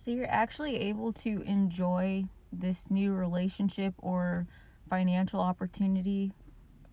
So you're actually able to enjoy this new relationship or financial opportunity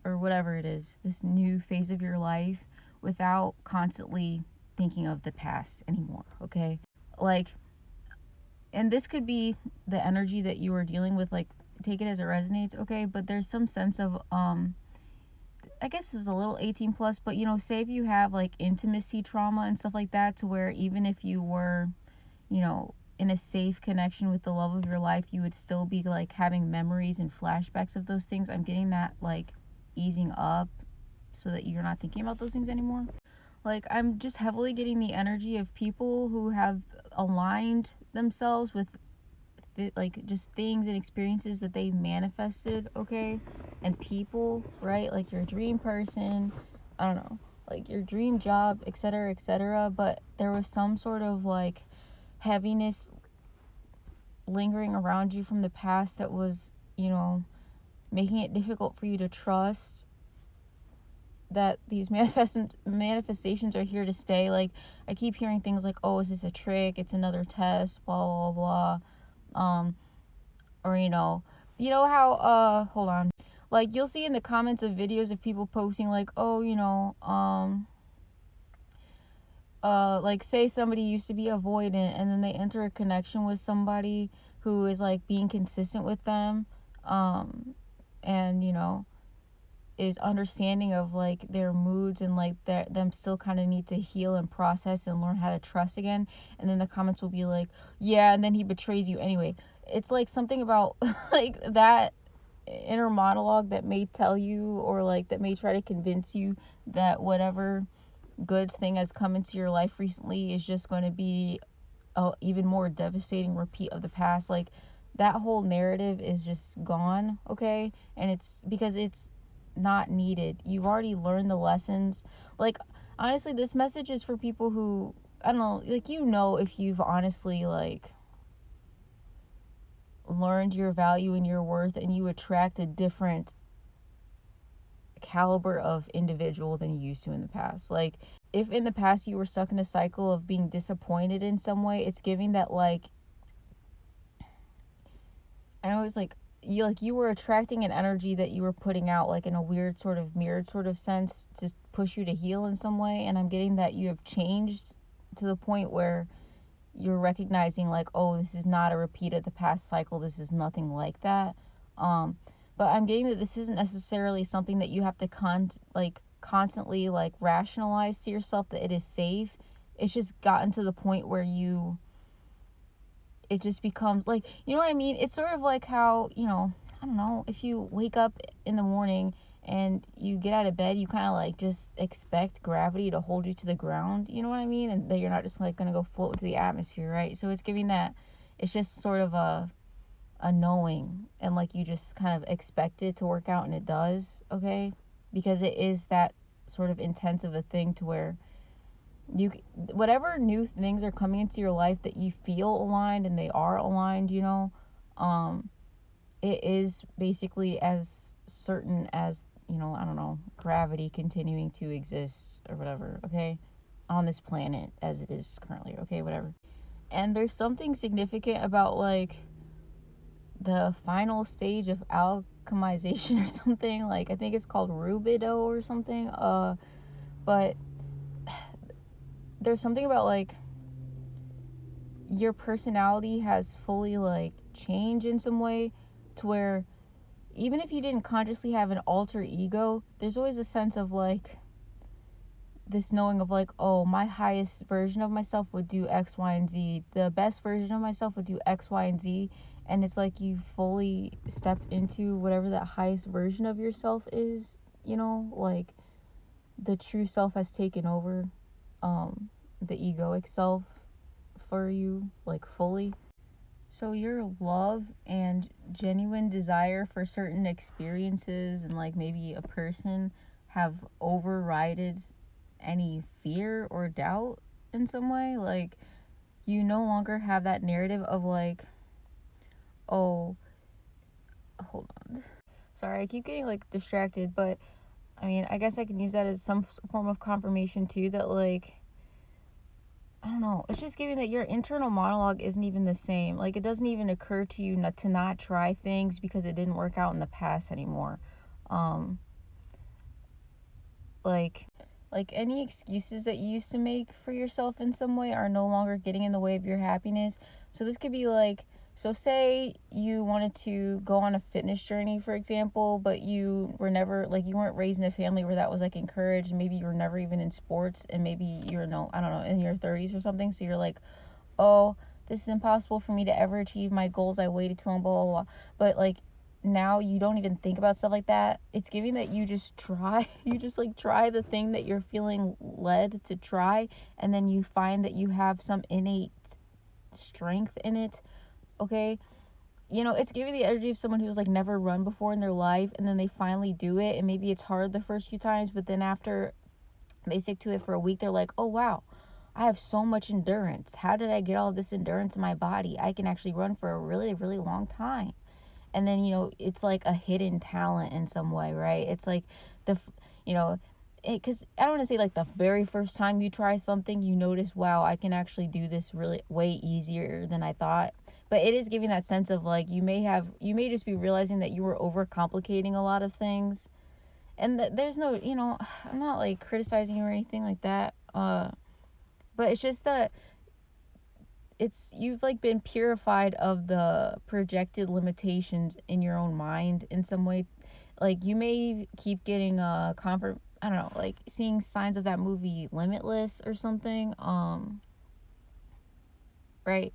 or whatever it is, this new phase of your life, without constantly thinking of the past anymore, okay? Like, and this could be the energy that you are dealing with, like, take it as it resonates, okay? But there's some sense of, I guess this is a little 18 plus, but say if you have like intimacy trauma and stuff like that, to where even if you were, in a safe connection with the love of your life, you would still be like having memories and flashbacks of those things. I'm getting that like easing up so that you're not thinking about those things anymore. Like, I'm just heavily getting the energy of people who have aligned themselves with like just things and experiences that they've manifested, okay? And people, right? Like your dream person, I don't know, like your dream job, etc., etc. But there was some sort of like heaviness lingering around you from the past that was, making it difficult for you to trust that these manifestations are here to stay. Like, I keep hearing things like, oh, is this a trick? It's another test, blah, blah, blah. Or, how, hold on. Like, you'll see in the comments of videos of people posting, like, oh, like, say somebody used to be avoidant and then they enter a connection with somebody who is, like, being consistent with them, and, is understanding of like their moods, and like them still kind of need to heal and process and learn how to trust again. And then the comments will be like, yeah, and then he betrays you anyway. It's like something about like that inner monologue that may tell you, or like that may try to convince you that whatever good thing has come into your life recently is just going to be a even more devastating repeat of the past. Like, that whole narrative is just gone, okay? And it's because it's not needed. You've already learned the lessons. Like, honestly, this message is for people who, I don't know, like, if you've honestly like learned your value and your worth, and you attract a different caliber of individual than you used to in the past. Like, if in the past you were stuck in a cycle of being disappointed in some way, it's giving that like, I know it's like you were attracting an energy that you were putting out, like in a weird sort of mirrored sort of sense, to push you to heal in some way. And I'm getting that you have changed to the point where you're recognizing like, oh, this is not a repeat of the past cycle. This is nothing like that. But I'm getting that this isn't necessarily something that you have to constantly like rationalize to yourself that it is safe. It's just gotten to the point where it just becomes like, you know what I mean? It's sort of like how, I don't know, if you wake up in the morning and you get out of bed, you kind of like just expect gravity to hold you to the ground, you know what I mean? And that you're not just like going to go float into the atmosphere, right? So it's giving that, it's just sort of a knowing, and like you just kind of expect it to work out, and it does, okay? Because it is that sort of intense of a thing to where whatever new things are coming into your life that you feel aligned, and they are aligned, it is basically as certain as, I don't know, gravity continuing to exist or whatever, okay, on this planet as it is currently, okay, whatever. And there's something significant about like the final stage of alchemization or something, like I think it's called rubido or something, but there's something about like your personality has fully like changed in some way, to where even if you didn't consciously have an alter ego, there's always a sense of like this knowing of like, oh, my highest version of myself would do X, Y, and Z. The best version of myself would do X, Y, and Z. And it's like you fully stepped into whatever that highest version of yourself is, like the true self has taken over the egoic self for you, like fully. So your love and genuine desire for certain experiences and like maybe a person have overridden any fear or doubt in some way. Like, you no longer have that narrative of like, oh, hold on. Sorry, I keep getting like distracted, but I mean, I guess I can use that as some form of confirmation too, that like I don't know. It's just giving that your internal monologue isn't even the same. Like, it doesn't even occur to you not to not try things because it didn't work out in the past anymore. Um, like, like any excuses that you used to make for yourself in some way are no longer getting in the way of your happiness. So this could be like, so say you wanted to go on a fitness journey, for example, but you were never, like, you weren't raised in a family where that was like encouraged. Maybe you were never even in sports, and maybe you're, no, I don't know, in your 30s or something. So you're like, oh, this is impossible for me to ever achieve my goals. I waited too long, blah, blah, blah. But like, now you don't even think about stuff like that. It's giving that you just try. You just like try the thing that you're feeling led to try, and then you find that you have some innate strength in it. Okay, you know, it's giving the energy of someone who's like never run before in their life, and then they finally do it, and maybe it's hard the first few times, but then after they stick to it for a week, they're like, oh wow, I have so much endurance. How did I get all this endurance in my body? I can actually run for a really, really long time. And then, you know, it's like a hidden talent in some way, right? It's like you know, because I don't want to say like the very first time you try something, you notice, wow, I can actually do this really way easier than I thought. But it is giving that sense of like, you may just be realizing that you were overcomplicating a lot of things. And there's no, you know, I'm not like criticizing you or anything like that. But it's just that you've like been purified of the projected limitations in your own mind in some way. Like, you may keep getting I don't know, like seeing signs of that movie Limitless or something, right?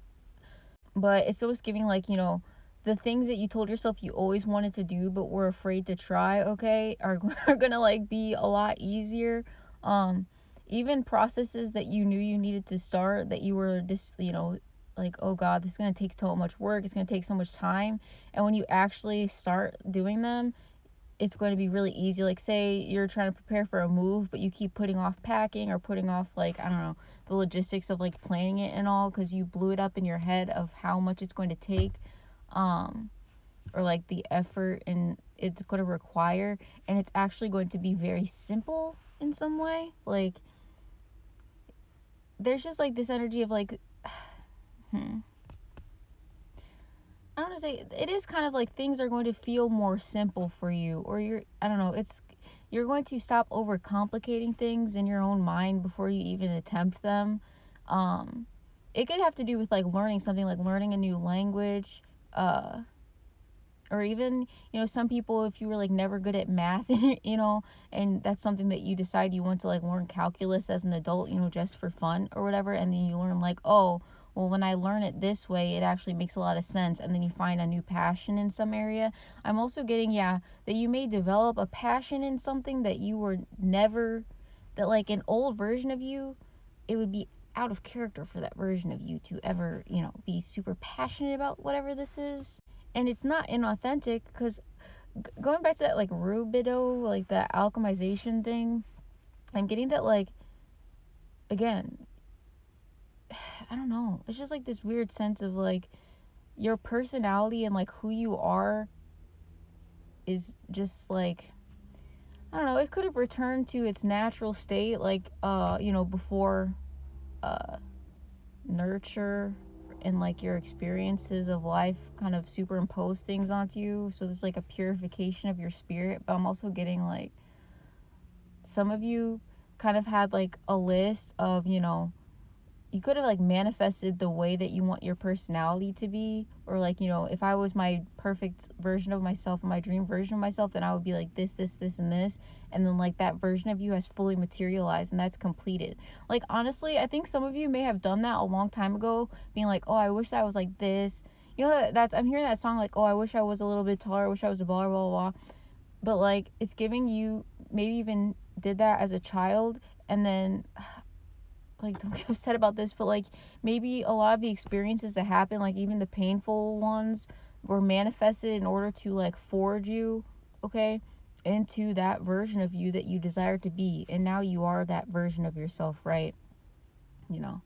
But it's always giving like, you know, the things that you told yourself you always wanted to do but were afraid to try, okay, are gonna like be a lot easier. um Even processes that you knew you needed to start, that you were just, you know, like, oh god, this is gonna take so much work, it's gonna take so much time, and when you actually start doing them, it's going to be really easy. Like, say you're trying to prepare for a move, but you keep putting off packing or putting off, like, I don't know, the logistics of like planning it and all, because you blew it up in your head of how much it's going to take, um or like the effort and it's going to require, and it's actually going to be very simple in some way. Like, there's just like this energy of like, hmm, I don't want to say, it is kind of like things are going to feel more simple for you, or I don't know, you're going to stop overcomplicating things in your own mind before you even attempt them. Um, it could have to do with like learning something, like learning a new language, uh, or even, you know, some people, if you were like never good at math, you know, and that's something that you decide you want to like learn calculus as an adult, you know, just for fun or whatever, and then you learn like, oh, well, when I learn it this way, it actually makes a lot of sense, and then you find a new passion in some area. I'm also getting, yeah, that you may develop a passion in something that you were never, that like an old version of you, it would be out of character for that version of you to ever, you know, be super passionate about whatever this is. And it's not inauthentic, because going back to that like rubido, like that alchemization thing, I'm getting that like, again, I don't know, it's just like this weird sense of like your personality and like who you are is just like, I don't know, it could have returned to its natural state, like, you know, before uh nurture and like your experiences of life kind of superimpose things onto you. So there's like a purification of your spirit. But I'm also getting like, some of you kind of had like a list of, you know, you could have like manifested the way that you want your personality to be, or like, you know, if I was my perfect version of myself, my dream version of myself, then I would be like this and this, and then like that version of you has fully materialized and that's completed. Like, honestly, I think some of you may have done that a long time ago, being like, oh, I wish I was like this, you know, that's, I'm hearing that song like, oh, I wish I was a little bit taller, I wish I was a blah blah blah. But like, it's giving you maybe even did that as a child, and then, like, don't get upset about this, but like maybe a lot of the experiences that happen, like even the painful ones, were manifested in order to like forge you, okay, into that version of you that you desire to be, and now you are that version of yourself, right? You know,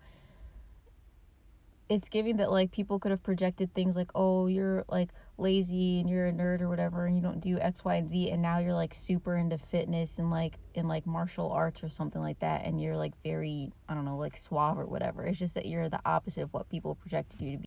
it's giving that like people could have projected things like, oh, you're like lazy and you're a nerd or whatever and you don't do X, Y, and Z, and now you're like super into fitness and like in like martial arts or something like that, and you're like very, I don't know, like suave or whatever. It's just that you're the opposite of what people projected you to be.